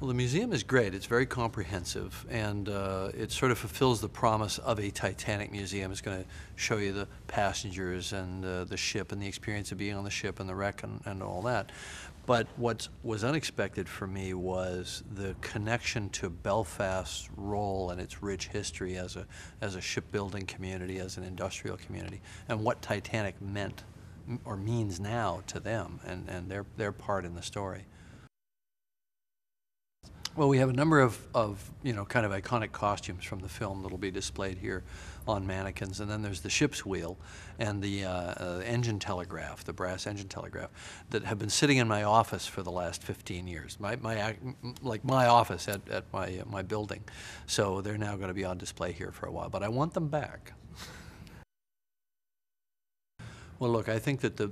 Well, the museum is great. It's very comprehensive, and it sort of fulfills the promise of a Titanic museum. It's going to show you the passengers and the ship and the experience of being on the ship and the wreck and all that. But what was unexpected for me was the connection to Belfast's role and its rich history as a shipbuilding community, as an industrial community, and what Titanic meant or means now to them and their part in the story. Well, we have a number of kind of iconic costumes from the film that'll be displayed here on mannequins, and then there's the ship's wheel and the engine telegraph, the brass engine telegraph, that have been sitting in my office for the last 15 years. My office at my building. So they're now going to be on display here for a while, but I want them back. Well, look, I think that the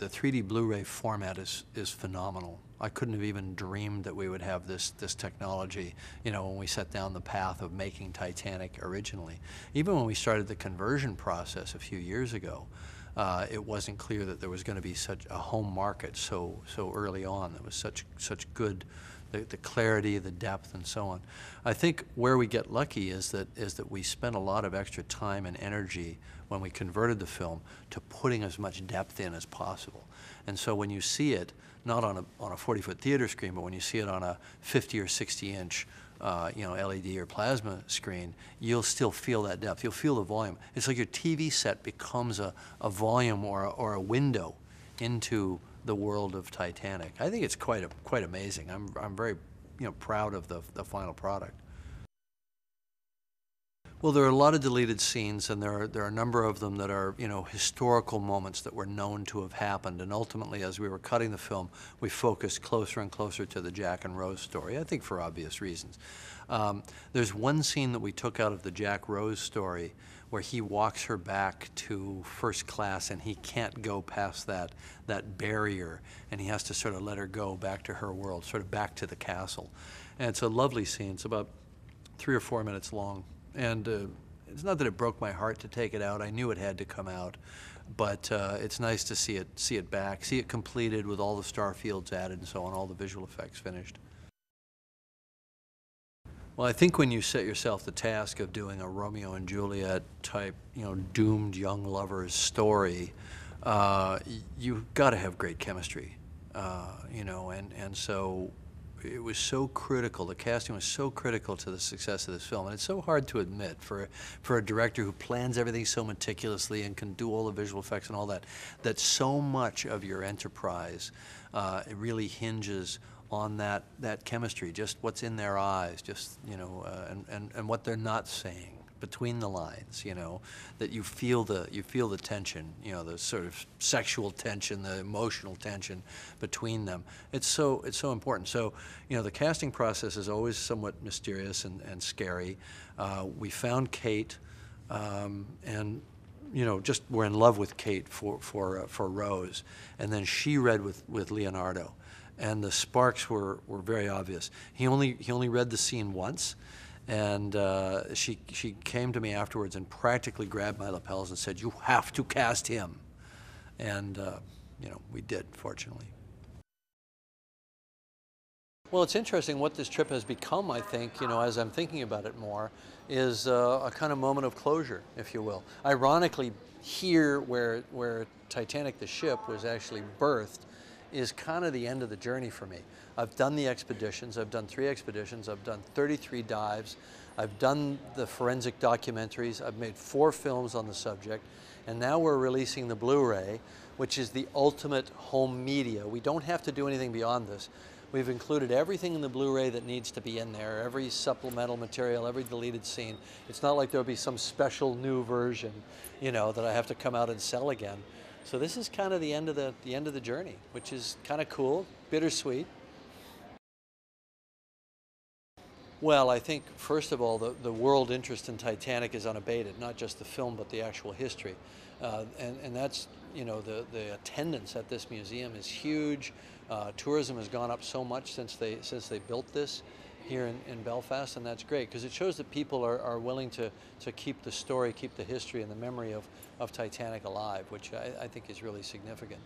3D Blu-ray format is phenomenal. I couldn't have even dreamed that we would have this technology, when we set down the path of making Titanic originally. Even when we started the conversion process a few years ago, it wasn't clear that there was going to be such a home market so early on. There was such good, the clarity, the depth, and so on. I think where we get lucky is that we spent a lot of extra time and energy when we converted the film to putting as much depth in as possible. And so when you see it, not on a 40-foot theater screen, but when you see it on a 50 or 60-inch LED or plasma screen, you'll still feel that depth. You'll feel the volume. It's like your TV set becomes a volume or a window into the world of Titanic. I think it's quite amazing. I'm very proud of the final product. Well, there are a lot of deleted scenes, and there are a number of them that are historical moments that were known to have happened. And ultimately, as we were cutting the film, we focused closer and closer to the Jack and Rose story. I think for obvious reasons. There's one scene that we took out of the Jack Rose story where he walks her back to first class, and he can't go past that barrier, and he has to sort of let her go back to her world, sort of back to the castle. And it's a lovely scene. It's about 3 or 4 minutes long. And it's not that it broke my heart to take it out. I knew it had to come out, but it's nice to see it back, see it completed with all the star fields added and so on, all the visual effects finished. Well, I think when you set yourself the task of doing a Romeo and Juliet type, doomed young lovers story, you've got to have great chemistry, and so it was so critical. The casting was so critical to the success of this film, and it's so hard to admit for a director who plans everything so meticulously and can do all the visual effects and all that, that so much of your enterprise it really hinges on that chemistry, just what's in their eyes, just and what they're not saying between the lines, that you feel the tension, the sort of sexual tension, the emotional tension between them. It's so important. So, the casting process is always somewhat mysterious and scary. We found Kate, and just we're in love with Kate for Rose, and then she read with Leonardo, and the sparks were very obvious. He only read the scene once. And she came to me afterwards and practically grabbed my lapels and said, "You have to cast him." And, we did, fortunately. Well, it's interesting what this trip has become, I think, as I'm thinking about it more, is a kind of moment of closure, if you will. Ironically, here where Titanic the ship was actually birthed is kind of the end of the journey for me. I've done the expeditions. I've done 3 expeditions. I've done 33 dives. I've done the forensic documentaries. I've made 4 films on the subject. And now we're releasing the Blu-ray, which is the ultimate home media. We don't have to do anything beyond this. We've included everything in the Blu-ray that needs to be in there, every supplemental material, every deleted scene. It's not like there'll be some special new version, that I have to come out and sell again. So this is kind of the end of the journey, which is kind of cool, bittersweet. Well, I think first of all, the world interest in Titanic is unabated, not just the film, but the actual history, and that's the attendance at this museum is huge. Tourism has gone up so much since they built this here in Belfast, and that's great because it shows that people are willing to keep the story, keep the history and the memory of Titanic alive, which I think is really significant.